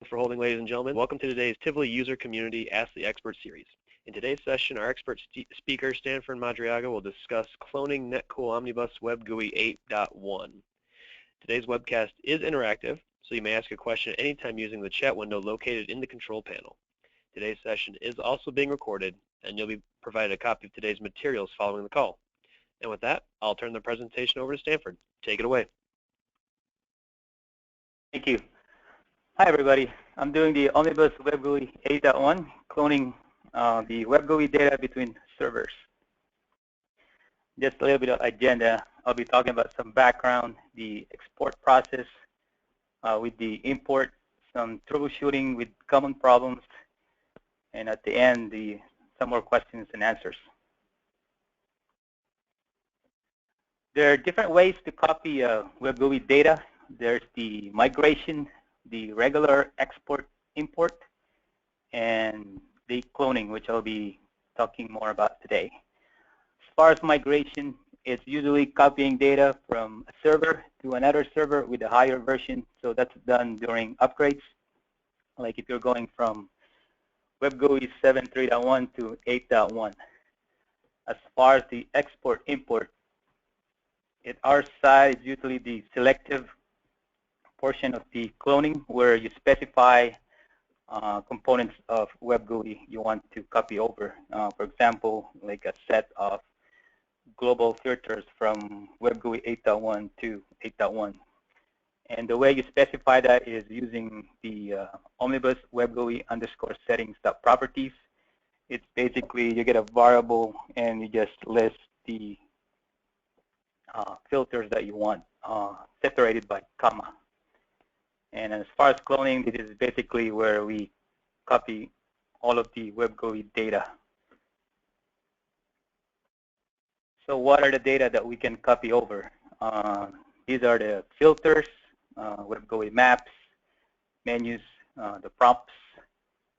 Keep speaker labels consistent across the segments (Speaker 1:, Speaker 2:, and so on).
Speaker 1: For holding, ladies and gentlemen. Welcome to today's Tivoli User Community Ask the Expert series. In today's session, our expert speaker, Stanford Madriaga, will discuss cloning Netcool OMNIbus Web Gui 8.1. Today's webcast is interactive, so you may ask a question at any time using the chat window located in the control panel. Today's session is also being recorded, and you'll be provided a copy of today's materials following the call. And with that, I'll turn the presentation over to Stanford. Take it away.
Speaker 2: Thank you. Hi, everybody. I'm doing the OMNIbus Web Gui 8.1, cloning the Web Gui data between servers. Just a little bit of agenda. I'll be talking about some background, the export process with the import, some troubleshooting with common problems, and at the end, some more questions and answers. There are different ways to copy Web Gui data. There's the migration, the regular export import, and the cloning, which I'll be talking more about today. As far as migration, it's usually copying data from a server to another server with a higher version. So that's done during upgrades, like if you're going from Web Gui 7.3.1 to 8.1. As far as the export import, at our side is usually the selective portion of the cloning where you specify components of Web Gui you want to copy over. For example, like a set of global filters from Web Gui 8.1 to 8.1. And the way you specify that is using the OMNIbus Web Gui _settings.properties. It's basically you get a variable and you just list the filters that you want separated by comma. And as far as cloning, it is basically where we copy all of the Web Gui data. So what are the data that we can copy over? These are the filters, Web Gui maps, menus, the prompts,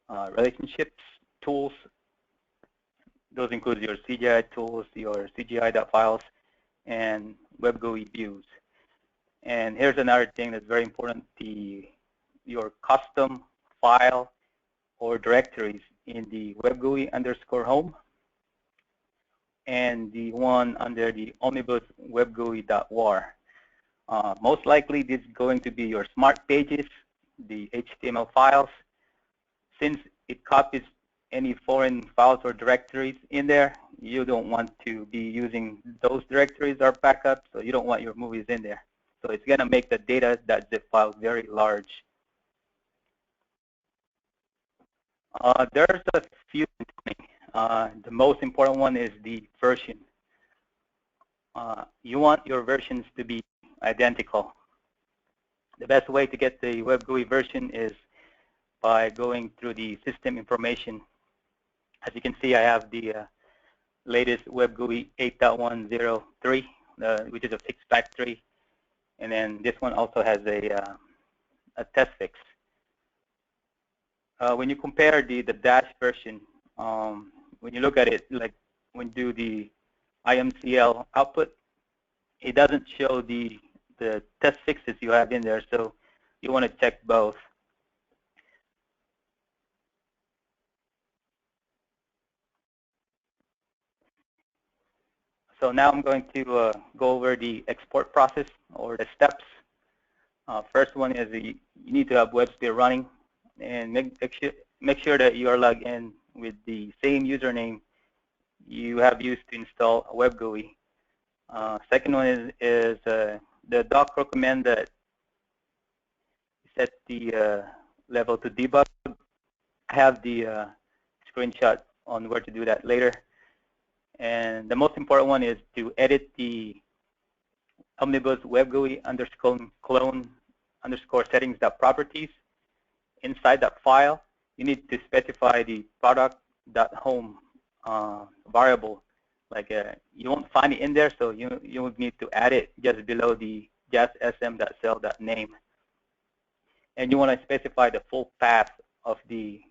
Speaker 2: relationships, tools. Those include your CGI tools, your CGI.files, and Web Gui views. And here's another thing that's very important, your custom file or directories in the Web Gui _home and the one under the OMNIbus Web Gui.war. Most likely this is going to be your smart pages, the HTML files. Since it copies any foreign files or directories in there, you don't want to be using those directories or backups, so you don't want your movies in there. So it's going to make the data.zip file very large. There's a few. The most important one is the version. You want your versions to be identical. The best way to get the Web Gui version is by going through the system information. As you can see, I have the latest Web Gui 8.103, which is a fixed factory. And then this one also has a test fix. When you compare the dash version, when you look at it, like when you do the IMCL output, it doesn't show the test fixes you have in there. So you want to check both. So now I'm going to go over the export process or the steps. First one is you need to have WebSphere running, and make sure that you are logged in with the same username you have used to install a Web Gui. Second one is the doc recommend that you set the level to debug. I have the screenshot on where to do that later. And the most important one is to edit the OMNIbus Web Gui _clone _settings.properties. Inside that file, you need to specify the product.home variable. Like you won't find it in there, so you would need to add it just below the just_sm.cell.name. And you want to specify the full path of the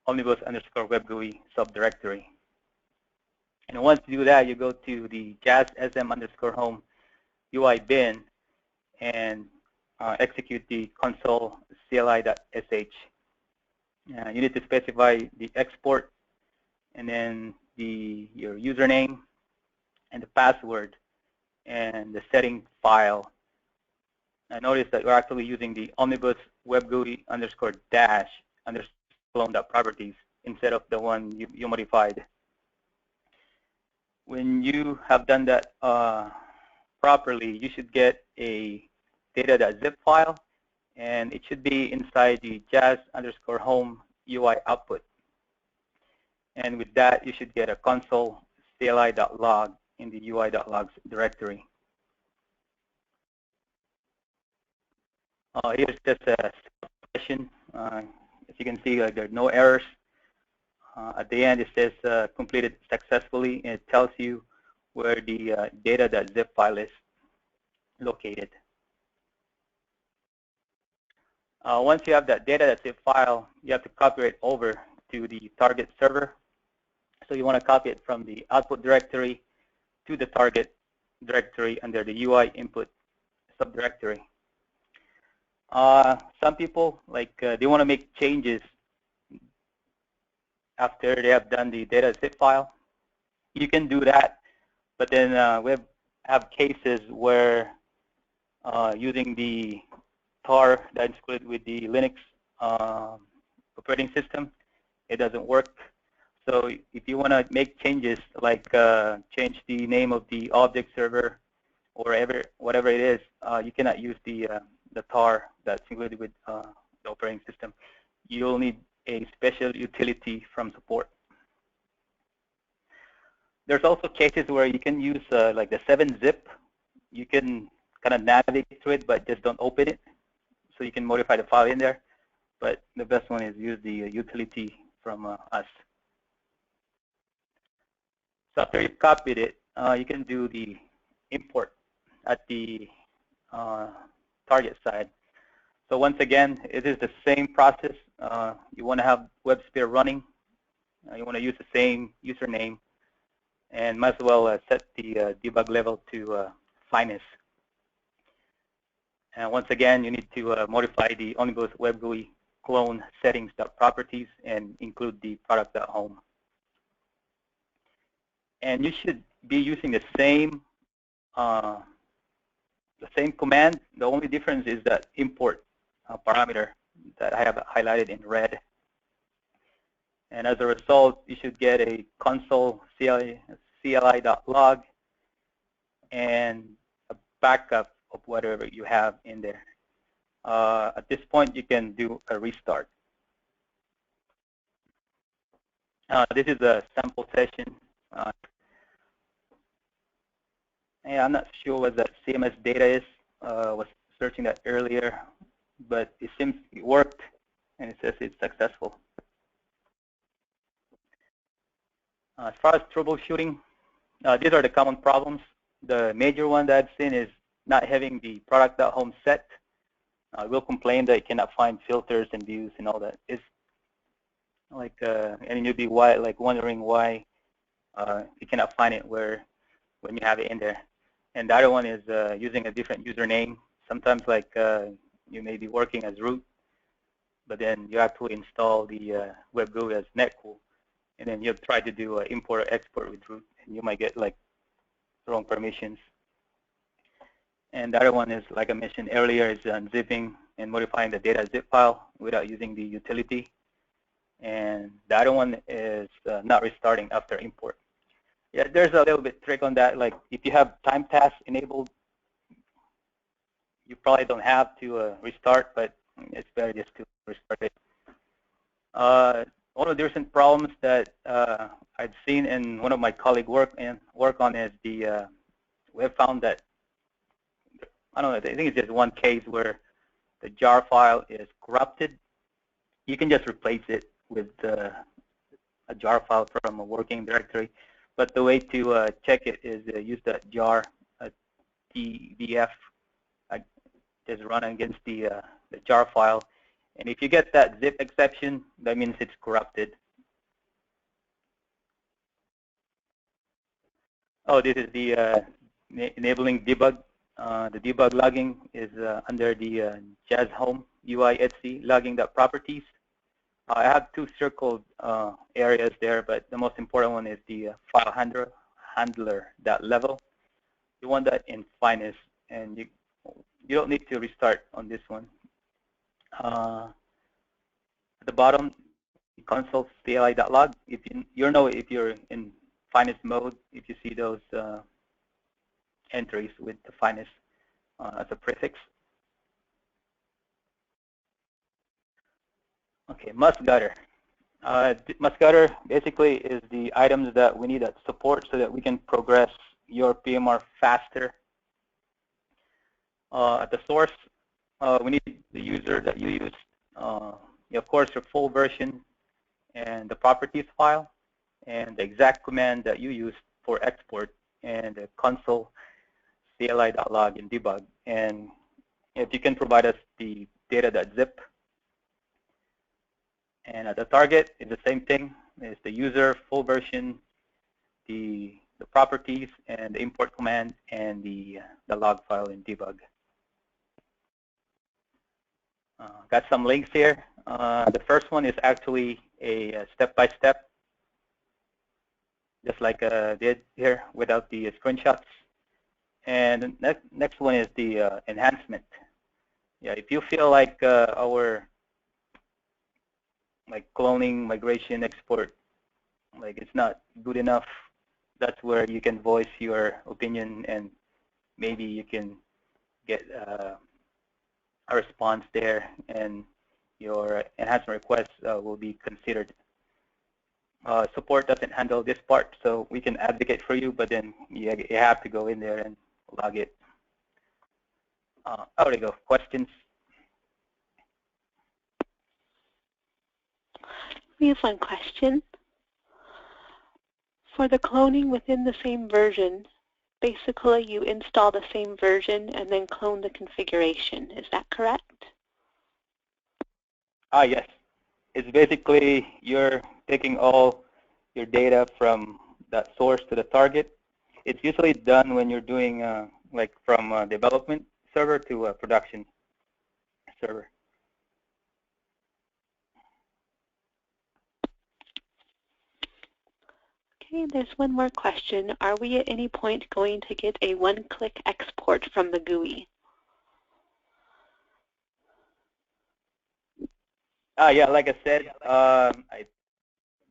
Speaker 2: OMNIbus _Web Gui subdirectory. And once you do that, you go to the just_sm_home UI bin, and execute the console CLI.sh. You need to specify the export, and then your username and the password and the setting file. I notice that we're actually using the OMNIbus Web Gui _dash _clone.properties instead of the one you modified. When you have done that properly, you should get a data.zip file, and it should be inside the jazz_home UI output. And with that, you should get a console CLI.log in the UI.logs directory. Here's just a session. As you can see, there are no errors. At the end, it says completed successfully, and it tells you where the data.zip file is located. Once you have that data.zip file, you have to copy it over to the target server. So you want to copy it from the output directory to the target directory under the UI input subdirectory. Some people, they want to make changes after they have done the data.zip file. You can do that, but then we have cases where using the tar that's included with the Linux operating system, it doesn't work. So if you want to make changes, like change the name of the object server or whatever it is, you cannot use the tar that's included with the operating system. You'll need a special utility from support. There's also cases where you can use like the 7-zip. You can kind of navigate through it, but just don't open it. So you can modify the file in there. But the best one is use the utility from us. So after you've copied it, you can do the import at the target side. So once again, it is the same process. You want to have WebSphere running. You want to use the same username, and might as well set the debug level to finest. And once again, you need to modify the OMNIbus Web Gui clone settings.properties and include the product.home. And you should be using the same command. The only difference is that import parameter that I have highlighted in red. And as a result, you should get a console CLI.log and a backup of whatever you have in there. At this point, you can do a restart. This is a sample session. Yeah, I'm not sure what that CMS data is. Was searching that earlier, but it seems it worked, and it says it's successful. As far as troubleshooting, these are the common problems. The major one that I've seen is not having the product.home set. We'll complain that you cannot find filters and views and all that. It's like, and you'll be wondering why you cannot find it when you have it in there. And the other one is using a different username. Sometimes you may be working as root, but then you have to install the Web Gui as Netcool. And then you'll try to do import or export with root, and you might get wrong permissions. And the other one is, like I mentioned earlier, is unzipping and modifying the data zip file without using the utility. And the other one is not restarting after import. Yeah, there's a little bit trick on that. Like if you have time tasks enabled, you probably don't have to restart, but it's better just to restart it. One of the recent problems that I've seen and one of my colleagues work on is we have found that, I don't know, I think it's just one case where the jar file is corrupted. You can just replace it with a jar file from a working directory. But the way to check it is use that jar tdf, just run against the jar file. And if you get that zip exception, that means it's corrupted. Oh, this is the enabling debug The debug logging is under the Jazz Home UI etc logging.properties. I have two circled areas there, but the most important one is the file handler.level. You want that in finest, and you don't need to restart on this one. At the bottom, console CLI.log. If you know if you're in finest mode, if you see those entries with the finest as a prefix. Okay, must gutter. Must gutter basically is the items that we need support so that we can progress your PMR faster. At the source, we need the user that you use, of course, your full version and the properties file, and the exact command that you use for export, and the console CLI.log and debug. And if you can provide us the data.zip. And at the target, it's the same thing. It's the user, full version, the properties, and the import command, and the log file in debug. Got some links here. The first one is actually a step-by-step, just like I did here without the screenshots. And the next one is the enhancement. Yeah, if you feel like our cloning, migration, export, it's not good enough, that's where you can voice your opinion, and maybe you can get a response there, and your enhancement request will be considered. Support doesn't handle this part, so we can advocate for you, but then you have to go in there and log it. There we go. Questions?
Speaker 3: We have one question. For the cloning within the same version, basically you install the same version and then clone the configuration. Is that correct?
Speaker 2: Yes. It's basically you're taking all your data from that source to the target. It's usually done when you're doing from a development server to a production server.
Speaker 3: Okay, there's one more question. Are we at any point going to get a one-click export from the GUI?
Speaker 2: Yeah, like I said,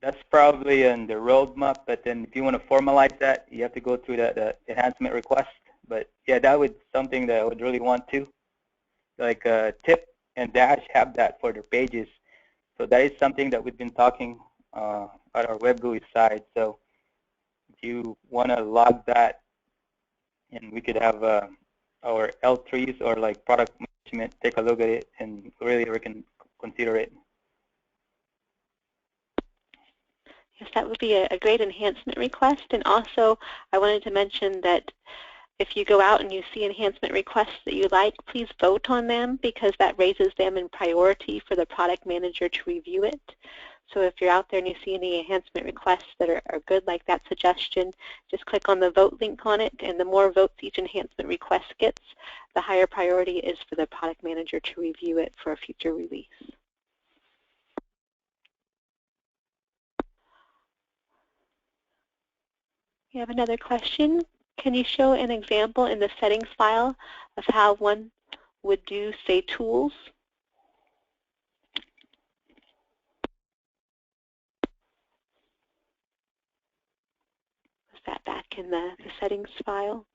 Speaker 2: that's probably in the roadmap, but then if you want to formalize that, you have to go through that enhancement request. But yeah, that would something that I would really want to. Like Tip and Dash have that for their pages. So that is something that we've been talking at our Web GUI side. So if you want to log that, and we could have our L3s or product management take a look at it and really consider it.
Speaker 3: Yes, that would be a great enhancement request. And also, I wanted to mention that if you go out and you see enhancement requests that you like, please vote on them, because that raises them in priority for the product manager to review it. So if you're out there and you see any enhancement requests that are good, like that suggestion, just click on the vote link on it, and the more votes each enhancement request gets, the higher priority is for the product manager to review it for a future release. We have another question. Can you show an example in the settings file of how one would do, say, tools? Was that back in the settings file?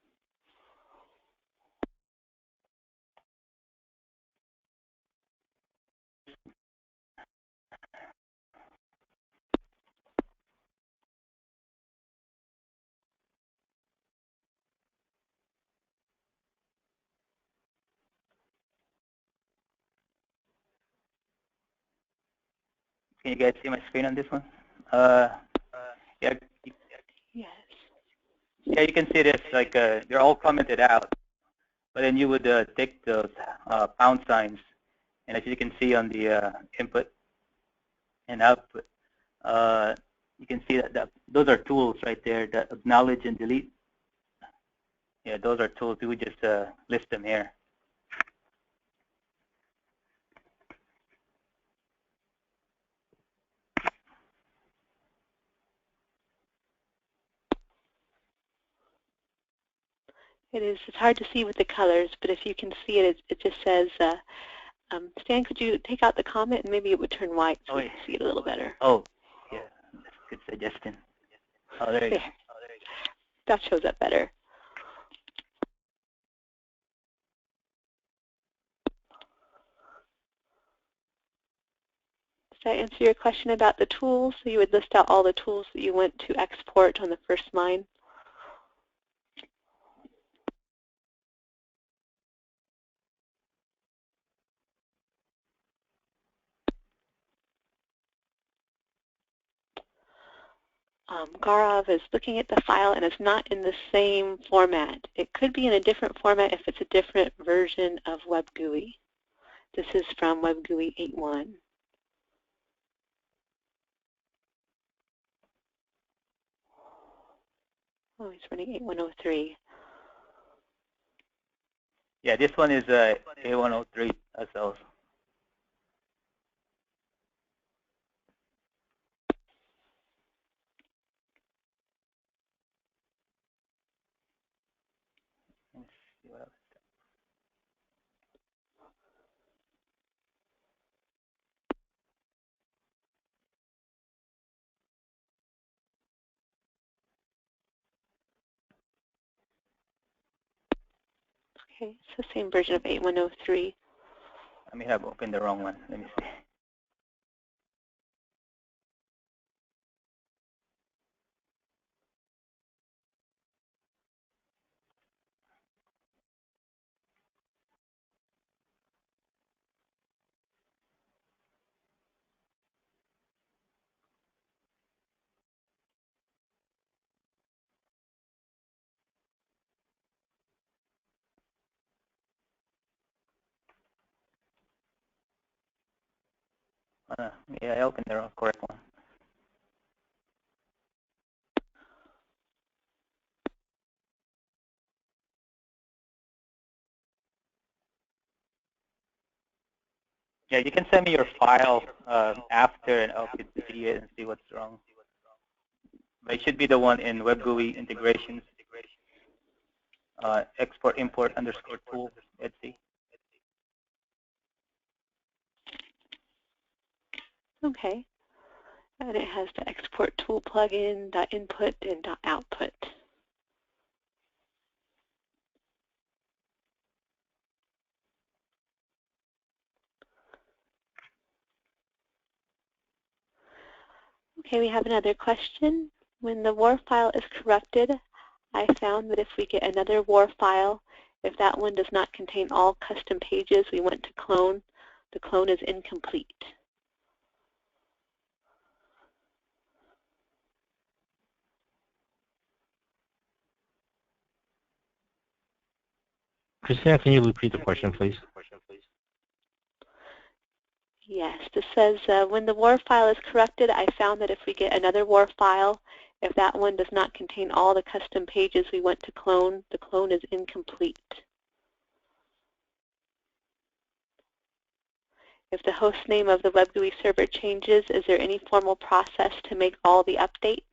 Speaker 2: Can you guys see my screen on this one? Yeah.
Speaker 3: Yes.
Speaker 2: Yeah, you can see this. They're all commented out, but then you would take those pound signs, and as you can see on the input and output, you can see that those are tools right there that acknowledge and delete. Yeah, those are tools. We would just list them here.
Speaker 3: It's hard to see with the colors, but if you can see it, it just says, Stan, could you take out the comment and maybe it would turn white so we can see it a little better.
Speaker 2: Oh, yeah, that's a good suggestion. Oh, there you go.
Speaker 3: That shows up better. Does that answer your question about the tools? So you would list out all the tools that you want to export on the first line? Gaurav is looking at the file and it's not in the same format. It could be in a different format if it's a different version of Web Gui. This is from Web Gui 8.1. Oh, he's running 8.103.
Speaker 2: Yeah, this one is 8.103 as well. Let's see what else.
Speaker 3: Okay, it's the same version of 8.103.
Speaker 2: I may have opened the wrong one. Let me see. Yeah, I opened the wrong correct one. Yeah, you can send me your file after, and I could see it and see what's wrong. But it should be the one in Web GUI integrations, export import underscore tool. Let's see.
Speaker 3: Okay. And it has the export tool plugin, .input, and .output. Okay, we have another question. When the WAR file is corrupted, I found that if we get another WAR file, if that one does not contain all custom pages we want to clone, the clone is incomplete.
Speaker 4: Christina, can you repeat the question, please?
Speaker 3: Yes, this says, when the WAR file is corrupted, I found that if we get another WAR file, if that one does not contain all the custom pages we want to clone, the clone is incomplete. If the host name of the Web GUI server changes, is there any formal process to make all the updates?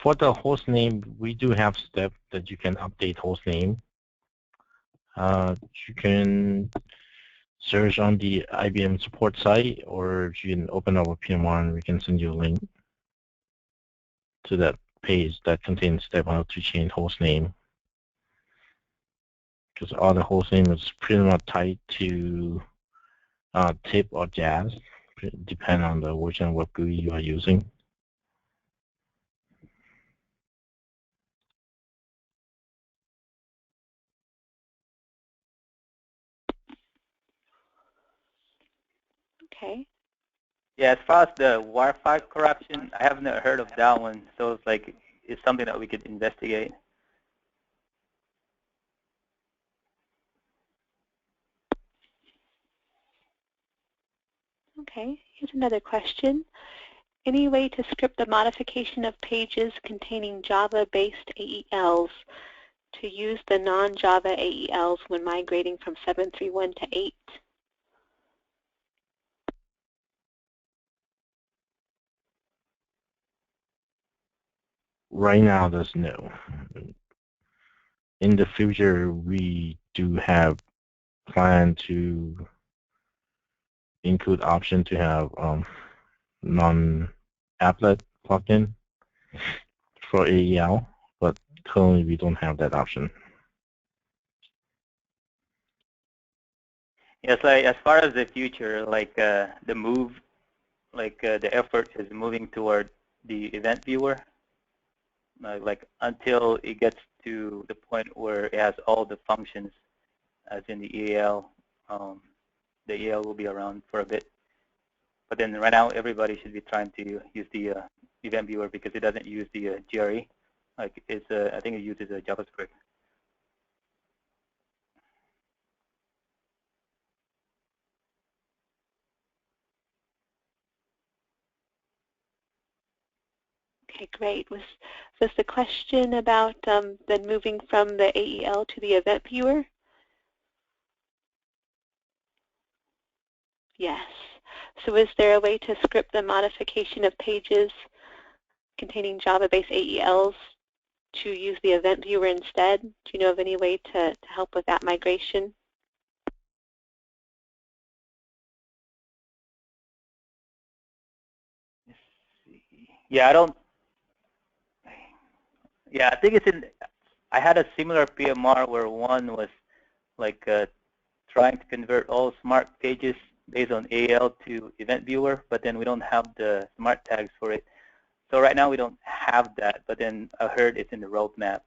Speaker 4: For the host name, we do have step that you can update host name. You can search on the IBM support site, or you can open up a PM1. We can send you a link to that page that contains step on how to change host name. Because all the host name is pretty much tied to tip or jazz, depending on the version of Web GUI you are using.
Speaker 3: Okay.
Speaker 2: Yeah, as far as the Wi-Fi corruption, I haven't heard of that one. So it's like it's something that we could investigate.
Speaker 3: Okay, here's another question. Any way to script the modification of pages containing Java-based AELs to use the non-Java AELs when migrating from 7.3.1 to 8?
Speaker 4: Right now, there's no. In the future, we do have plan to include option to have non-applet plugin for AEL, but currently we don't have that option.
Speaker 2: Yes, like as far as the future, like the move, like the effort is moving toward the event viewer, like until it gets to the point where it has all the functions, as in the EAL. The EAL will be around for a bit, but then right now everybody should be trying to use the event viewer because it doesn't use the GRE. Like it's I think it uses JavaScript.
Speaker 3: Okay, great. Was the question about then moving from the AEL to the event viewer? Yes. So is there a way to script the modification of pages containing Java-based AELs to use the event viewer instead? Do you know of any way to help with that migration?
Speaker 2: Let's see. Yeah, I don't. Yeah, I think it's in. I had a similar PMR where one was like trying to convert all smart pages based on AL to event viewer, but then we don't have the smart tags for it. So right now we don't have that, but then I heard it's in the roadmap.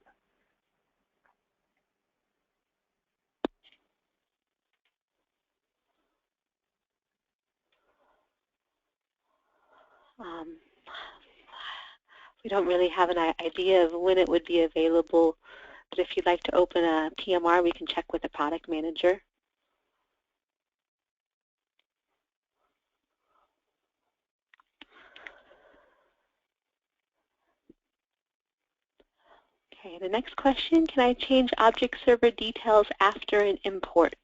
Speaker 3: We don't really have an idea of when it would be available, but if you'd like to open a PMR, we can check with the product manager. Okay, the next question, can I change object server details after an import?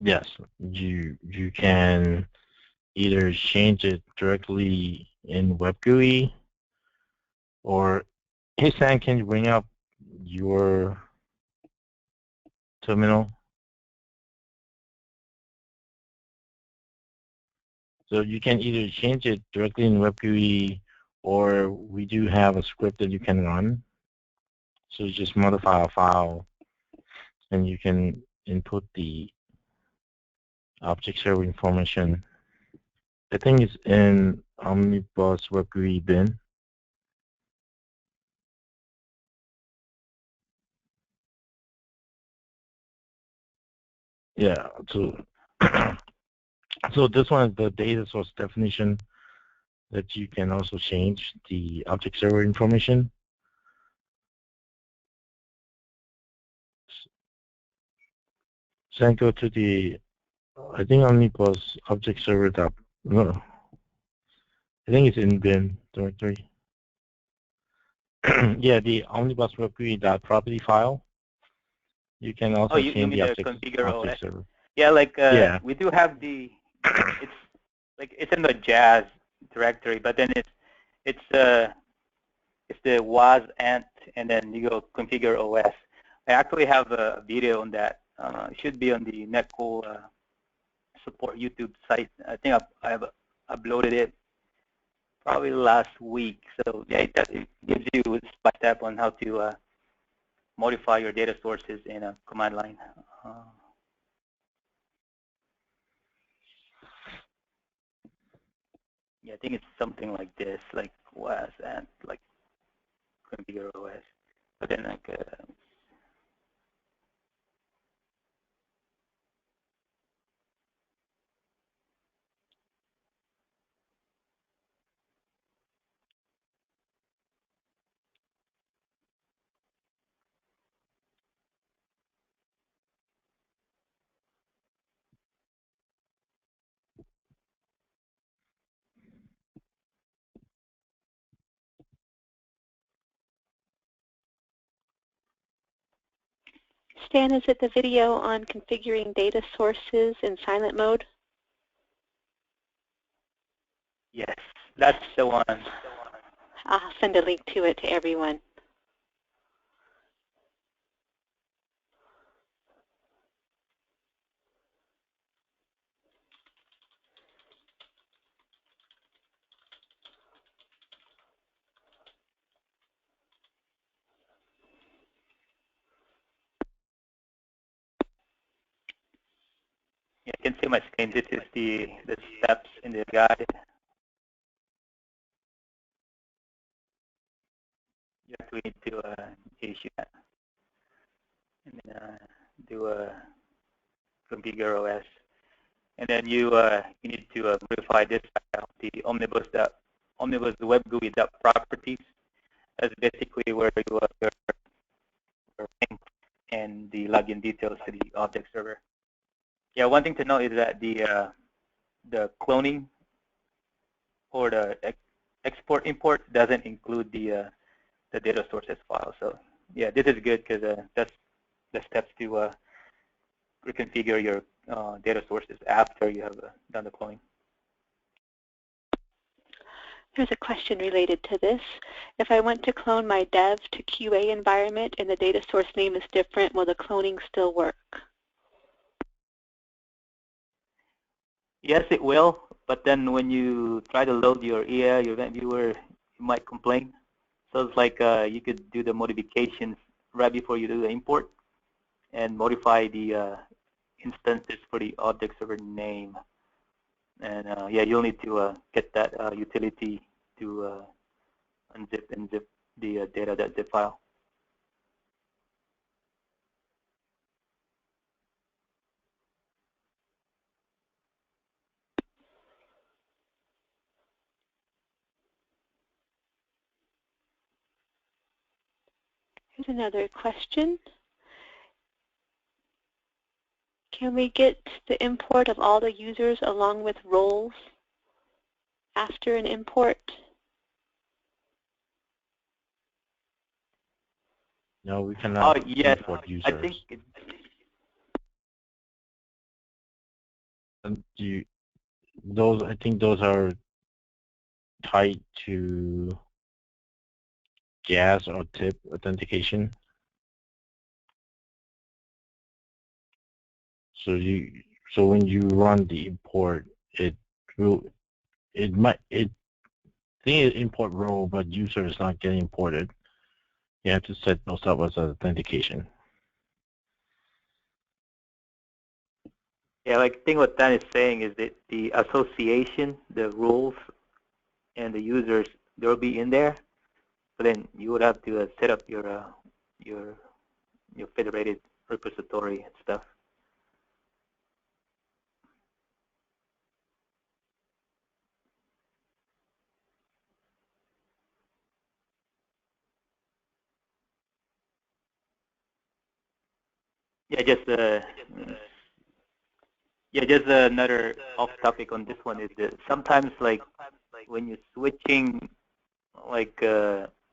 Speaker 4: Yes, you can either change it directly in Web GUI, or hey Sam, can you bring up your terminal? So you can either change it directly in Web GUI, or we do have a script that you can run. So you just modify a file, and you can input the object server information. I think it's in OMNIbus Web GUI bin. Yeah, so so this one is the data source definition that you can also change the object server information. So then go to the, I think OMNIbus object server dot, no, I think it's in bin directory. Yeah, the OMNIbus Web GUI dot property file. You can also
Speaker 2: you
Speaker 4: change
Speaker 2: mean
Speaker 4: the
Speaker 2: the
Speaker 4: object
Speaker 2: configure OS?
Speaker 4: server.
Speaker 2: Yeah, like
Speaker 4: Yeah.
Speaker 2: we do have the, it's like it's in the Jazz directory, but then it's the was ant and then you go configure OS. I actually have a video on that. It should be on the Netcool support YouTube site. I think I have uploaded it probably last week. So yeah, it gives you step by step on how to modify your data sources in a command line. Yeah, I think it's something like this, like was and like configure OS. But then like
Speaker 3: Stan, is it the video on configuring data sources in silent mode?
Speaker 2: Yes, that's the one.
Speaker 3: I'll send a link to it to everyone.
Speaker 2: You can see my screen. This is the steps in the guide. You actually need to issue that. And then do a configure OS. And then you need to modify this file, the omnibus web GUI properties. That's basically where you your link and the login details to the object server. Yeah, one thing to note is that the cloning or the export import doesn't include the data sources file. So yeah, this is good because that's the steps to reconfigure your data sources after you have done the cloning.
Speaker 3: There's a question related to this. If I want to clone my dev to QA environment and the data source name is different, will the cloning still work?
Speaker 2: Yes, it will. But then when you try to load your EA, your event viewer, you might complain. So it's like you could do the modifications right before you do the import and modify the instances for the object server name. And yeah, you'll need to get that utility to unzip and zip the data.zip file.
Speaker 3: Here's another question. Can we get the import of all the users along with roles after an import?
Speaker 4: No, we cannot
Speaker 2: Yes,
Speaker 4: import users.
Speaker 2: I think
Speaker 4: And I think those are tied to gas or tip authentication. So when you run the import, it import role, but user is not getting imported. You have to set those up as authentication.
Speaker 2: yeah, like I think what Dan is saying is that the association, the rules, and the users, they'll be in there. But then you would have to set up your federated repository and stuff. Yeah, just another off topic on this one is that sometimes like when you're switching like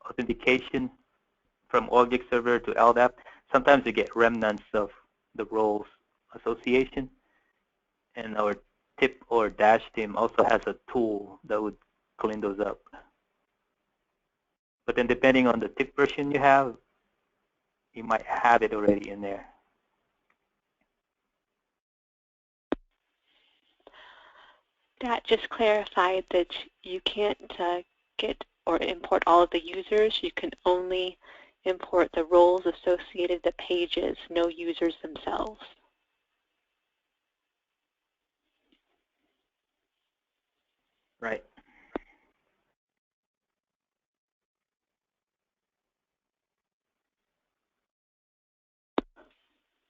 Speaker 2: authentication from object server to LDAP, sometimes you get remnants of the roles association, and our tip or dash team also has a tool that would clean those up. But then depending on the tip version you have, you might have it already in there.
Speaker 3: That just clarified that you can't get or import all of the users. You can only import the roles associated with the pages, no users themselves.
Speaker 2: Right.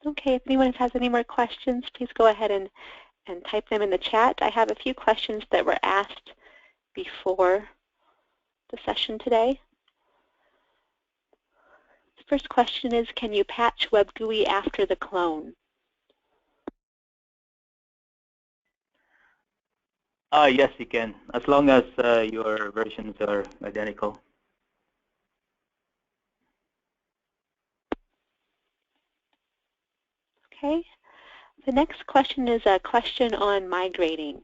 Speaker 3: Okay, if anyone has any more questions, please go ahead and type them in the chat. I have a few questions that were asked before the session today. The first question is, can you patch Web GUI after the clone?
Speaker 2: Yes, you can, as long as your versions are identical.
Speaker 3: Okay. The next question is a question on migrating.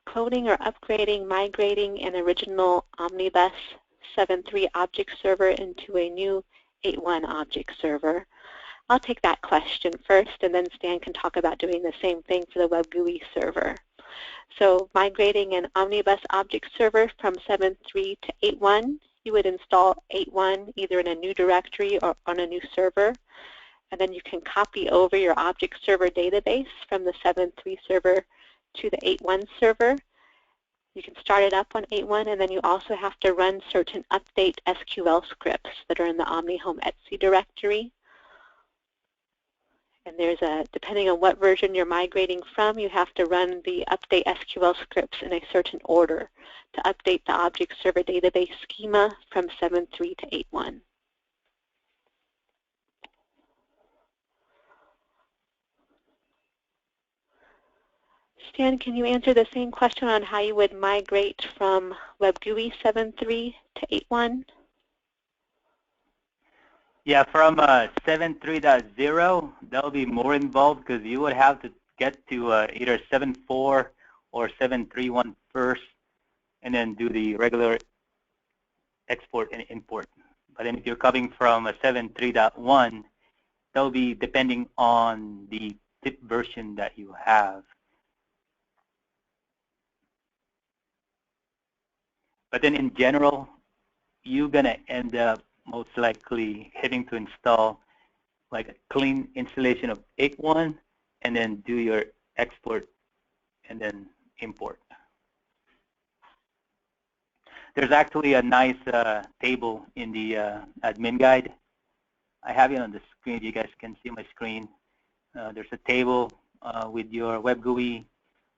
Speaker 3: Cloning or upgrading, migrating an original OMNIbus 7.3 object server into a new 8.1 object server. I'll take that question first, and then Stan can talk about doing the same thing for the Web GUI server. So migrating an OMNIbus object server from 7.3 to 8.1, you would install 8.1 either in a new directory or on a new server. And then you can copy over your object server database from the 7.3 server to the 8.1 server. You can start it up on 8.1, and then you also have to run certain update SQL scripts that are in the OmniHome etc directory. And there's a, depending on what version you're migrating from, you have to run the update SQL scripts in a certain order to update the object server database schema from 7.3 to 8.1. Stan, can you answer the same question on how you would migrate from Web GUI 7.3 to 8.1?
Speaker 2: Yeah, from 7.3.0, that'll be more involved because you would have to get to either 7.4 or 7.3.1 first, and then do the regular export and import. But then if you're coming from a 7.3.1, that'll be depending on the tip version that you have. But then in general, you're going to end up most likely having to install like a clean installation of 8.1 and then do your export and then import. There's actually a nice table in the admin guide. I have it on the screen. You guys can see my screen. There's a table with your Web GUI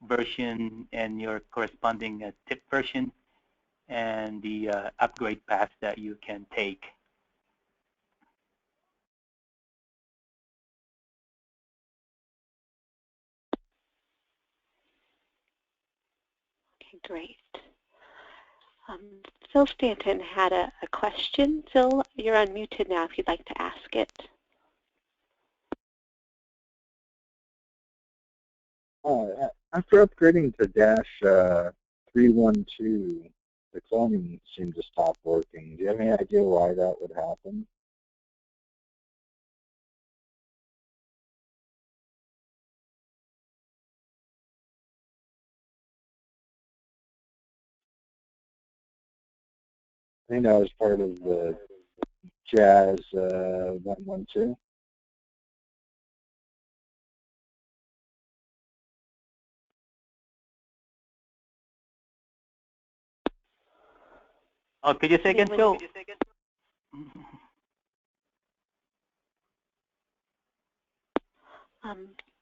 Speaker 2: version and your corresponding tip version, and the upgrade path that you can take.
Speaker 3: Okay, great. Phil Stanton had a question. Phil, you're unmuted now if you'd like to ask it.
Speaker 5: After upgrading to dash 3.1.2, the cloning seemed to stop working. Do you have any idea why that would happen? I think that was part of the Jazz 1.1.2.
Speaker 2: Oh, could you say again, Phil?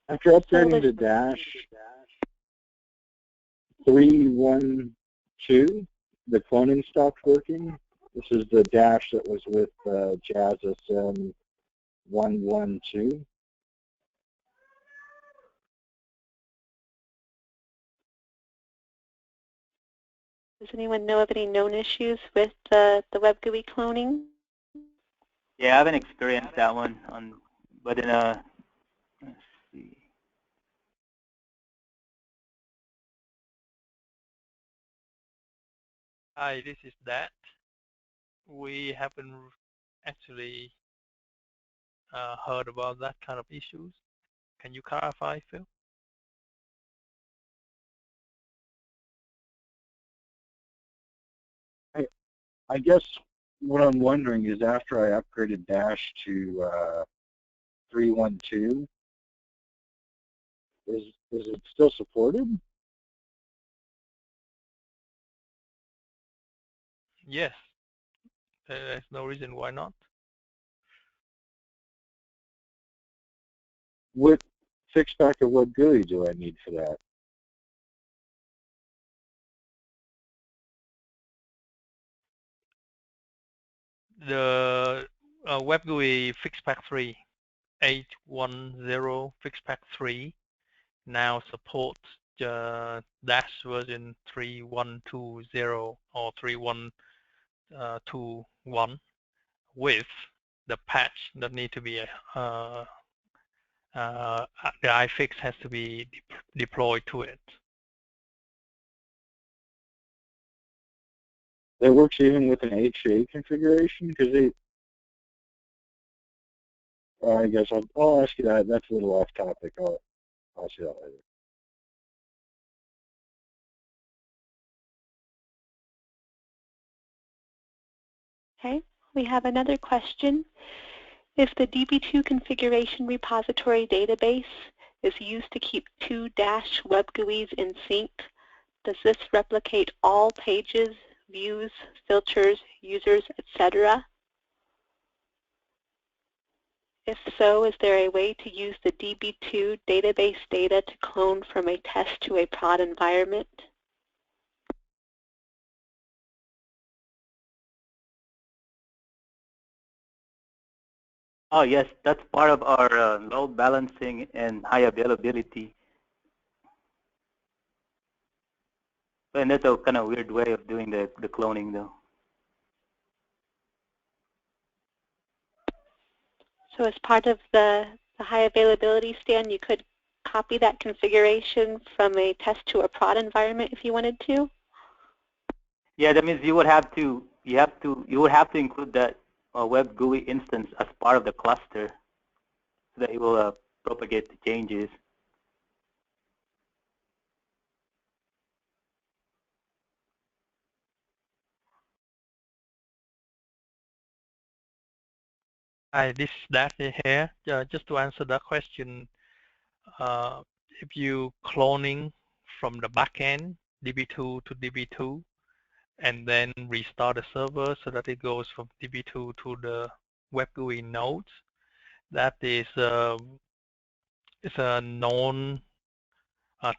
Speaker 5: After upgrading to dash 3.1.2, the cloning stopped working. This is the dash that was with Jazz SM 1.1.2.
Speaker 3: Does anyone know of any known issues with the Web GUI cloning?
Speaker 2: Yeah, I haven't experienced that one, but in a, let's see.
Speaker 6: Hi, this is Dat. We haven't actually heard about that kind of issues. Can you clarify, Phil?
Speaker 5: I guess what I'm wondering is after I upgraded dash to 3.1.2, is it still supported?
Speaker 6: Yes. There's no reason why not.
Speaker 5: What fix back of Web GUI do I need for that?
Speaker 6: The Web GUI Fixpack 3, 8.1.0 Fixpack 3 now supports Dash version 3.1.2.0 or 3.1.2.1 with the patch that need to be the iFix has to be deployed to it.
Speaker 5: That works even with an HA configuration? Because I guess I'll ask you that. That's a little off topic. I'll see that later.
Speaker 3: Okay, we have another question. If the DB2 configuration repository database is used to keep two Dash web GUIs in sync, does this replicate all pages, views, filters, users, etc.? If so, is there a way to use the DB2 database data to clone from a test to a prod environment?
Speaker 2: Oh yes, that's part of our load balancing and high availability. And that's a kind of weird way of doing the cloning though.
Speaker 3: So as part of the high availability, Stan, you could copy that configuration from a test to a prod environment if you wanted to?
Speaker 2: Yeah, that means you would have to include that web GUI instance as part of the cluster so that it will propagate the changes.
Speaker 6: Hi, this is Daphne here. Just to answer that question, if you cloning from the backend DB2 to DB2 and then restart the server so that it goes from DB2 to the web GUI nodes, that is it's a known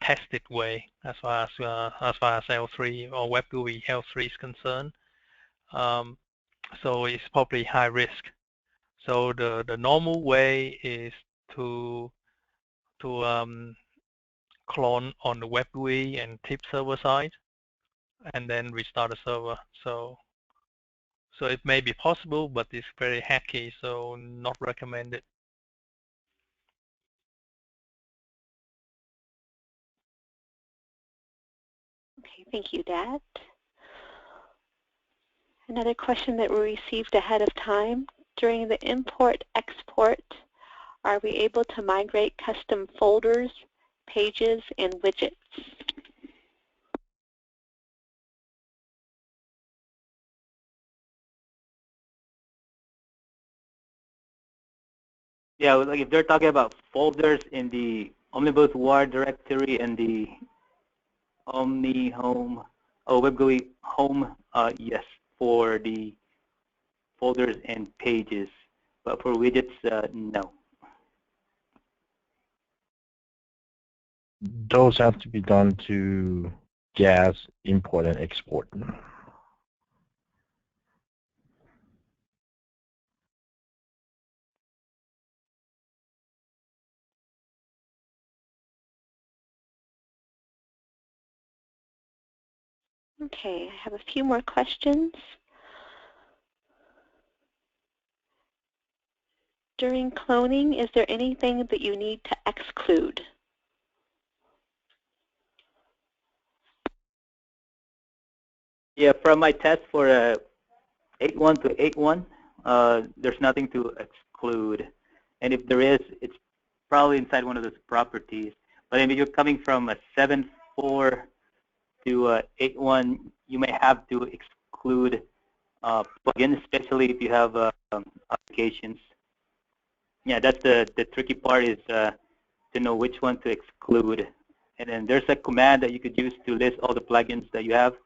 Speaker 6: tested way as far as L3 or web GUI L3 is concerned. So it's probably high risk. So the normal way is to clone on the web GUI and tip server side, and then restart the server. So it may be possible, but it's very hacky, so not recommended.
Speaker 3: Okay, thank you, Dad. Another question that we received ahead of time. During the import-export, are we able to migrate custom folders, pages, and widgets?
Speaker 2: Yeah, like if they're talking about folders in the OMNIbus WAR directory and the Omni Home, web GUI home, yes, for the folders and pages, but for widgets, no.
Speaker 4: Those have to be done to gas import and export.
Speaker 3: Okay, I have a few more questions. During cloning, is there anything that you need to exclude?
Speaker 2: Yeah, from my test for 8.1 to 8.1, there's nothing to exclude. And if there is, it's probably inside one of those properties. But if you're coming from a 7.4 to 8.1, you may have to exclude plugins, especially if you have applications. Yeah, that's the tricky part, is to know which one to exclude. And then there's a command that you could use to list all the plugins that you have.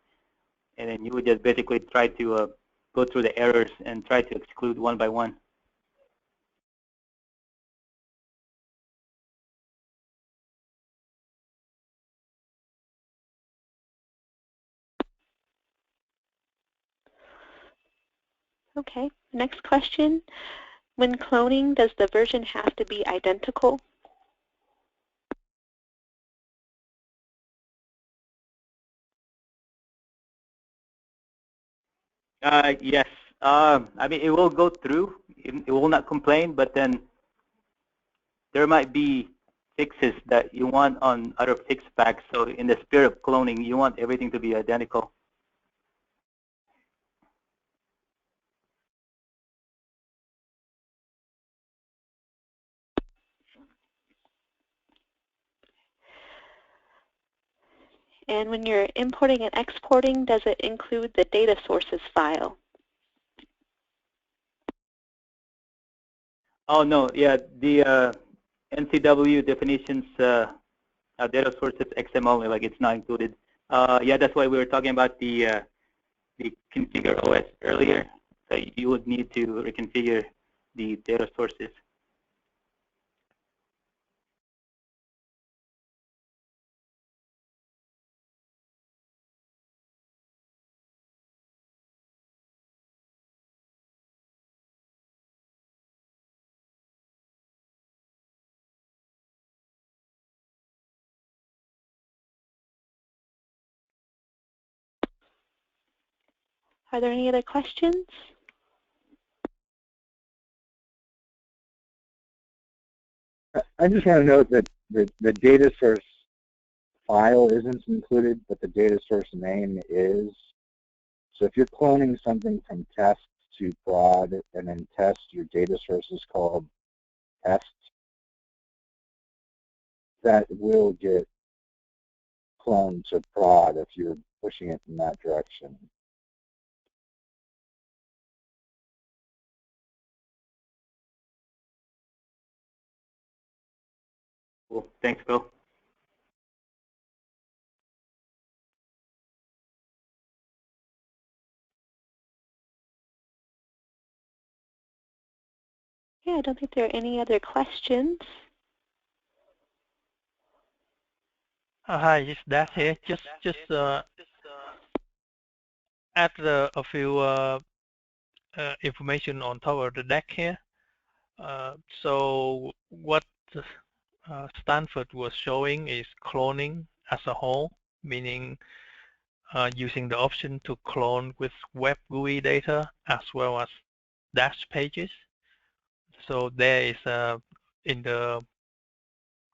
Speaker 2: And then you would just basically try to go through the errors and try to exclude one by one.
Speaker 3: Okay, next question. When cloning, does the version have to be identical?
Speaker 2: Yes. I mean, it will go through. It will not complain, but then there might be fixes that you want on other fix packs. So in the spirit of cloning, you want everything to be identical.
Speaker 3: And when you're importing and exporting, does it include the data sources file?
Speaker 2: Oh no, yeah, the NCW definitions data sources XML, like it's not included. Yeah, that's why we were talking about the configure OS earlier. So you would need to reconfigure the data sources.
Speaker 3: Are there any other questions?
Speaker 5: I just want to note that the data source file isn't included, but the data source name is. So if you're cloning something from test to prod, and then test, your data source is called test, that will get cloned to prod if you're pushing it in that direction.
Speaker 2: Cool. Thanks, Bill.
Speaker 3: Yeah, I don't think there are any other questions.
Speaker 6: Hi, it's Dat here. Just add a few information on top of the deck here. So what Stanford was showing is cloning as a whole, meaning using the option to clone with Web GUI data as well as dash pages. So there is in the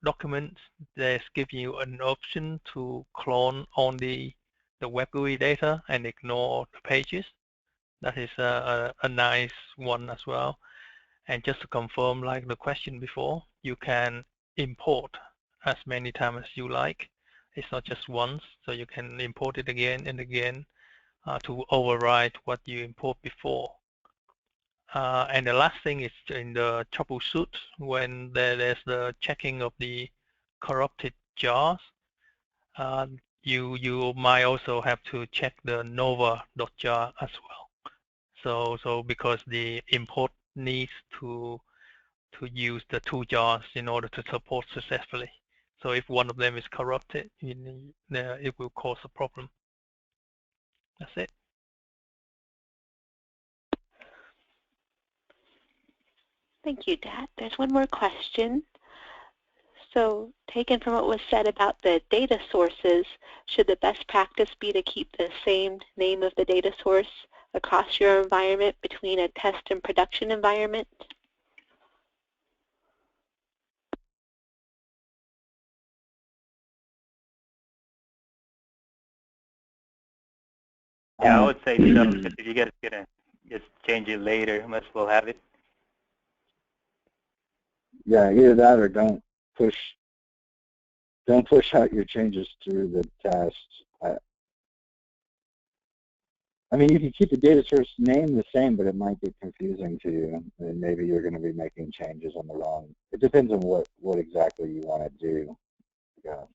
Speaker 6: document, there's give you an option to clone only the Web GUI data and ignore the pages. That is a nice one as well. And just to confirm, like the question before, you can import as many times as you like. It's not just once, so you can import it again and again to override what you import before. And the last thing is in the troubleshoot, when there's the checking of the corrupted jars, you might also have to check the nova.jar as well. So because the import needs to use the two jars in order to support successfully. So if one of them is corrupted, it will cause a problem. That's it.
Speaker 3: Thank you, Dat. There's one more question. So taken from what was said about the data sources, should the best practice be to keep the same name of the data source across your environment between a test and production environment?
Speaker 2: Yeah, I would say so, because if you guys are gonna just change it later, might as well have it.
Speaker 5: Yeah, either that or don't push out your changes through the test. I mean, you can keep the data source name the same, but it might get confusing to you, and maybe you're going to be making changes on the wrong. It depends on what exactly you want to do. Yeah.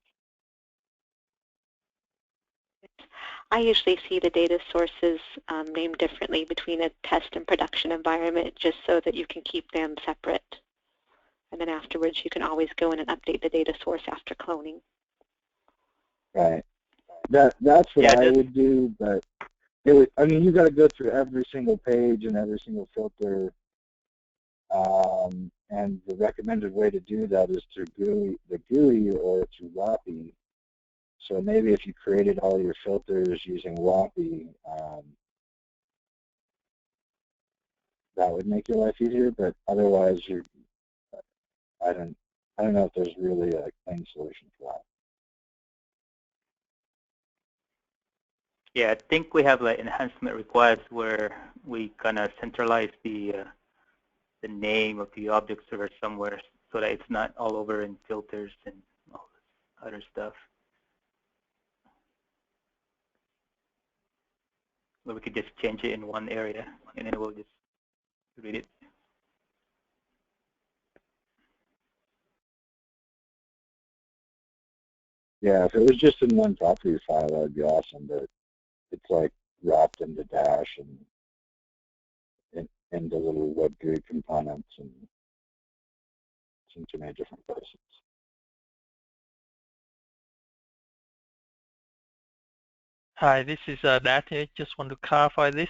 Speaker 3: I usually see the data sources named differently between a test and production environment, just so that you can keep them separate. And then afterwards, you can always go in and update the data source after cloning.
Speaker 5: Right. That's what I would do, but I mean, you got to go through every single page and every single filter, and the recommended way to do that is through the GUI or through WAPI. So maybe if you created all your filters using WAPI, that would make your life easier. But otherwise, I don't know if there's really a clean solution for that.
Speaker 2: Yeah, I think we have like enhancement requests where we kind of centralize the name of the object server somewhere so that it's not all over in filters and all this other stuff. Where we could just change it in one area and then we'll just read it.
Speaker 5: Yeah, if it was just in one properties file, that would be awesome, but it's like wrapped into Dash and into little web GUI components and it's in too many different places.
Speaker 6: Hi, this is Dati. Just want to clarify this.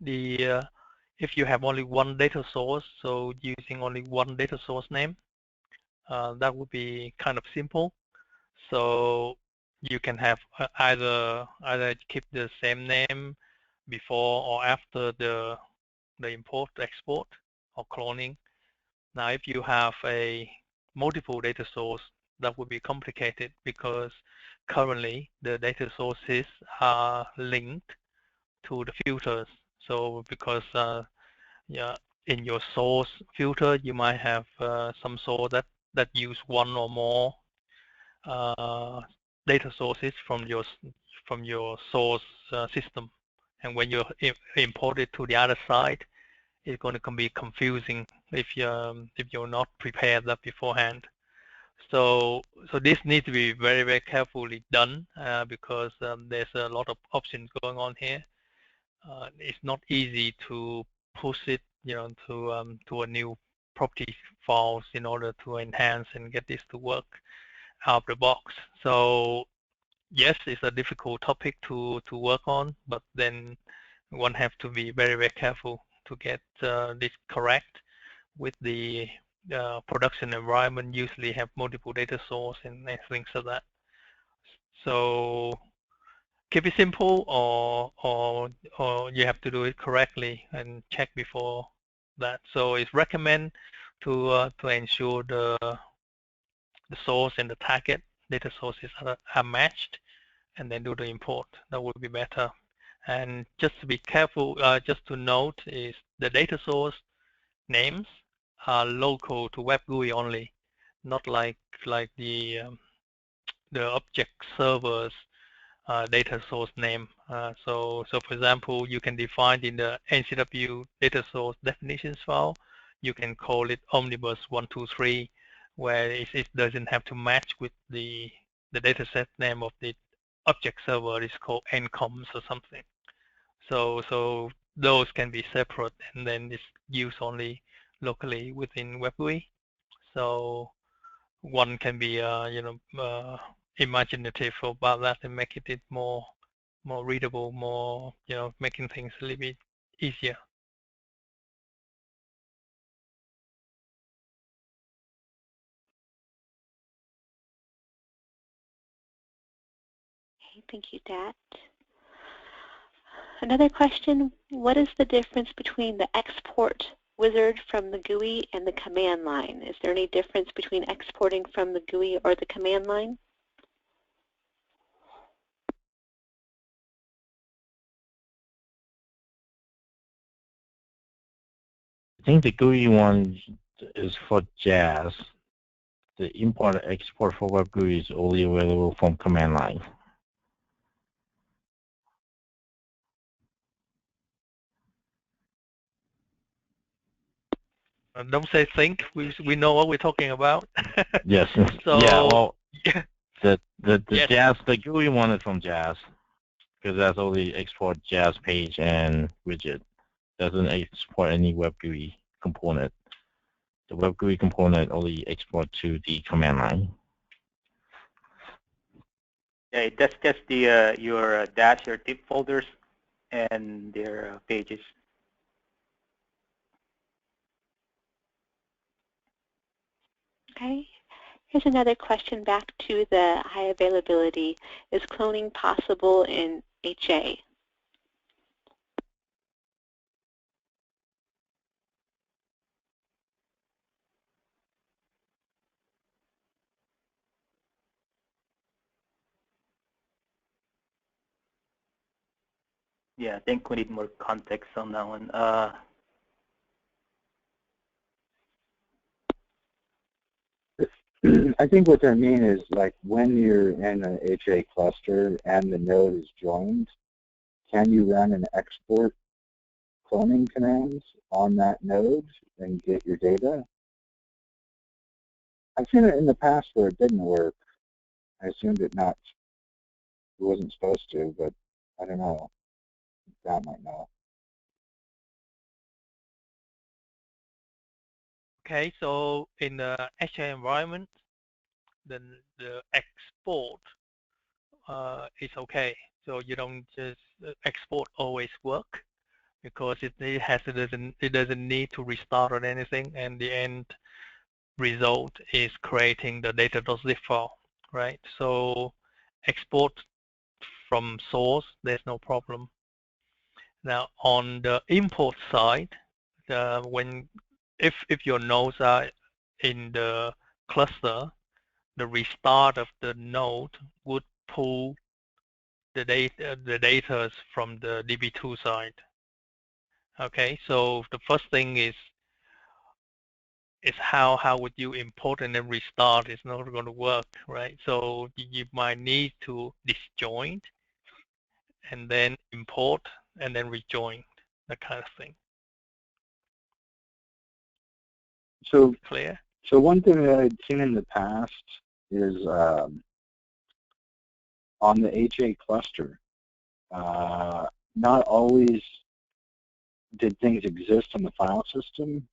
Speaker 6: If you have only one data source, so using only one data source name, that would be kind of simple. So you can have either keep the same name before or after the import, export, or cloning. Now, if you have a multiple data source, that would be complicated because currently the data sources are linked to the filters. So because yeah, in your source filter, you might have some source that use one or more data sources from your source system, and when you import it to the other side, it's going to be confusing if you're not prepared that beforehand. So this needs to be very, very carefully done because there's a lot of options going on here. It's not easy to push it, to a new property files in order to enhance and get this to work out of the box. So yes, it's a difficult topic to work on, but then one have to be very, very careful to get this correct. With the production environment, usually have multiple data source and things like that. So keep it simple, or you have to do it correctly and check before that. So it's recommend to ensure the source and the target data sources are matched, and then do the import. That would be better. And just to be careful, just to note is the data source names are local to Web GUI only, not like the object server's data source name. So for example, you can define in the NCW data source definitions file, you can call it OMNIbus 123, where it doesn't have to match with the dataset name of the object server. It's called ncoms or something. So those can be separate, and then it's used only locally within Web GUI. So one can be imaginative about that and make it more readable, more making things a little bit easier.
Speaker 3: Okay, thank you, Dat. Another question, what is the difference between the export wizard from the GUI and the command line? Is there any difference between exporting from the GUI or the command line?
Speaker 4: I think the GUI one is for Jazz. The import and export for Web GUI is only available from command line.
Speaker 6: Don't say think. We know what we're talking about.
Speaker 4: Yes.
Speaker 6: So,
Speaker 4: yeah. Well, the
Speaker 6: yes.
Speaker 4: Jazz, the GUI one is from Jazz because that's only export Jazz page and widget. Doesn't export any Web GUI component. The Web GUI component only export to the command line.
Speaker 2: Yeah, that's just the your dash, your tip folders, and their pages.
Speaker 3: Okay. Here's another question back to the high availability. Is cloning possible in HA?
Speaker 2: Yeah, I think we need more context on that one.
Speaker 5: I think what I mean is, like, when you're in an HA cluster and the node is joined, can you run an export cloning commands on that node and get your data? I've seen it in the past where it didn't work. I assumed it wasn't supposed to, but I don't know. God might know.
Speaker 6: Okay, so in the HA environment, then the export is okay. So you don't just export always work, because it doesn't need to restart or anything, and the end result is creating the data.zip file, right? So export from source, there's no problem. Now on the import side, if your nodes are in the cluster, the restart of the node would pull the data from the DB2 side. Okay, so the first thing is how would you import and then restart? It's not going to work, right? So you might need to disjoint and then import and then rejoin, that kind of thing.
Speaker 5: So,
Speaker 6: Clear?
Speaker 5: so one thing that I'd seen in the past is on the HA cluster, not always did things exist on the file system.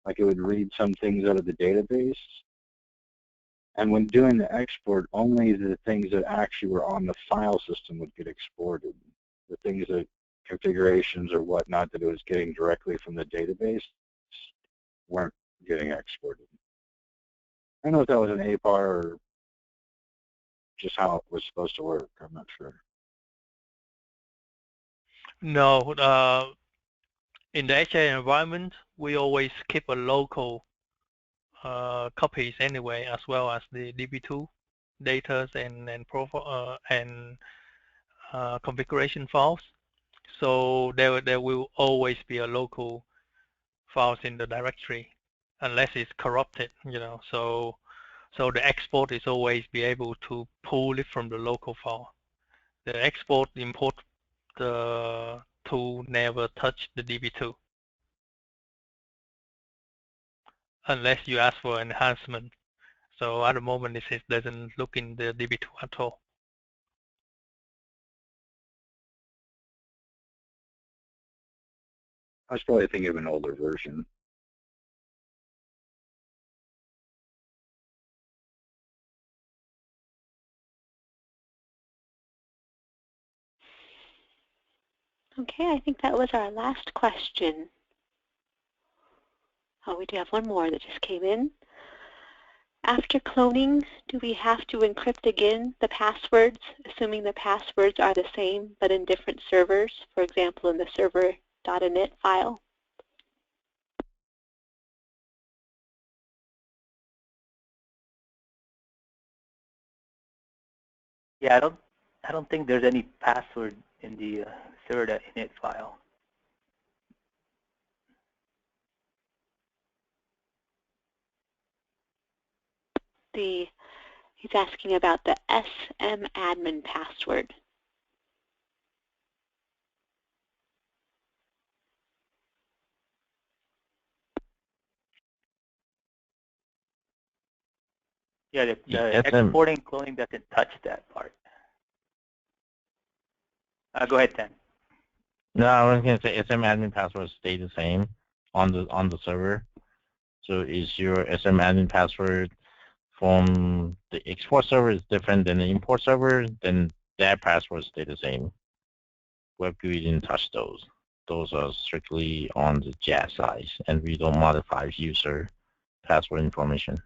Speaker 5: Like, it would read some things out of the database. And when doing the export, only the things that actually were on the file system would get exported. The things that configurations or whatnot that it was getting directly from the database weren't getting exported. I don't know if that was an APAR or just how it was supposed to work. I'm not sure.
Speaker 6: No, in the HA environment, we always keep a local copies anyway, as well as the DB2 data and profile and configuration files. So there will always be a local files in the directory, unless it's corrupted, you know. So the export is always be able to pull it from the local file. The export import the tool never touch the DB2 unless you ask for enhancement. So at the moment it doesn't look in the DB2 at all.
Speaker 5: I was probably thinking of an older version.
Speaker 3: Okay, I think that was our last question. Oh, we do have one more that just came in. After cloning, do we have to encrypt again the passwords, assuming the passwords are the same but in different servers, for example, in the server.init file?
Speaker 2: Yeah, I don't think there's any password in the server.init file.
Speaker 3: He's asking about the SMadmin password.
Speaker 2: Yeah, the
Speaker 4: SM,
Speaker 2: exporting cloning doesn't touch that part. Go ahead, Tan.
Speaker 4: no, I was going to say SM admin password stay the same on the server. So is your SM admin password from the export server is different than the import server, then that password stay the same. WebGUI didn't touch those. Those are strictly on the JAS side, and we don't modify user password information.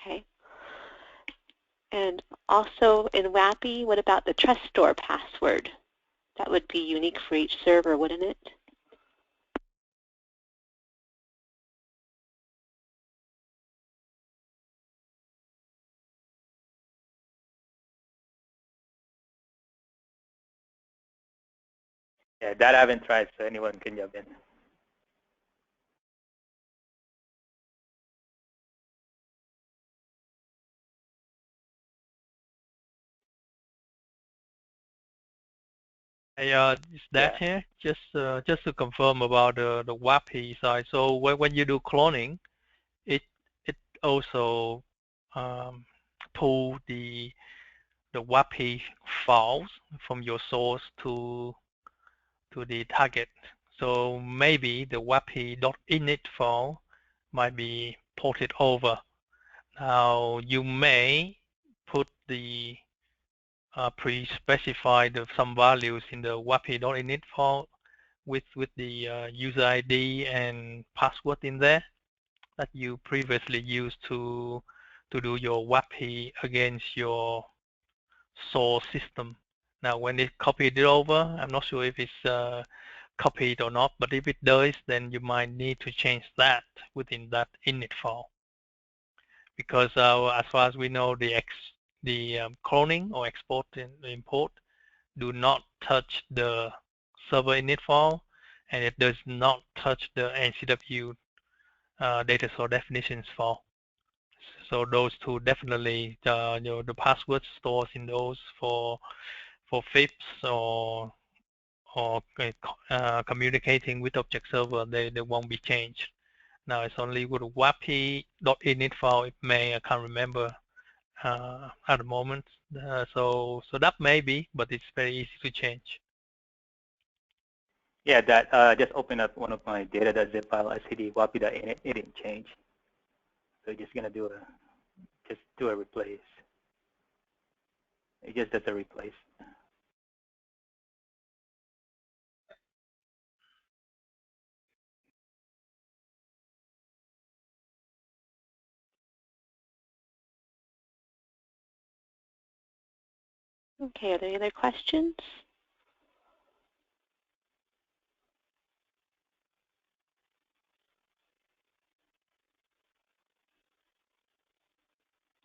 Speaker 3: Okay. And also in WAPI, what about the trust store password? That would be unique for each server, wouldn't it?
Speaker 2: Yeah, that I haven't tried, so anyone can jump in.
Speaker 6: Hey, is that here? Just to confirm about the WAPI side. So when you do cloning, it also pull the WAPI files from your source to the target. So maybe the WAPI.init file might be ported over. Now you may put the pre-specified some values in the WAPI.init file with the user ID and password in there that you previously used to do your WAPI against your source system. Now, when it copied it over, I'm not sure if it's copied or not, but if it does, then you might need to change that within that init file. Because as far as we know, the cloning or export and import do not touch the server init file, and it does not touch the NCW data source definitions file. So those two definitely, the password stores in those for FIPS or communicating with object server, they won't be changed. Now it's only with a WAPI.init file. It may, I can't remember at the moment. So that may be, but it's very easy to change.
Speaker 2: Yeah, that just opened up one of my data.zip file. I see the WAPI.init. It didn't change. So just gonna do a replace. It just does a replace.
Speaker 3: Okay, are there any other questions?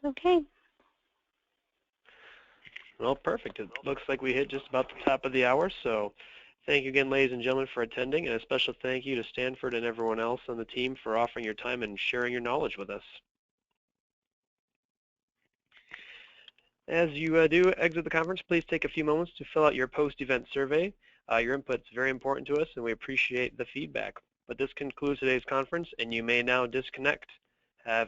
Speaker 3: Okay.
Speaker 1: Well, perfect. It looks like we hit just about the top of the hour, so thank you again, ladies and gentlemen, for attending, and a special thank you to Stanford and everyone else on the team for offering your time and sharing your knowledge with us. As you do exit the conference, please take a few moments to fill out your post-event survey. Your input is very important to us, and we appreciate the feedback. But this concludes today's conference, and you may now disconnect. Have a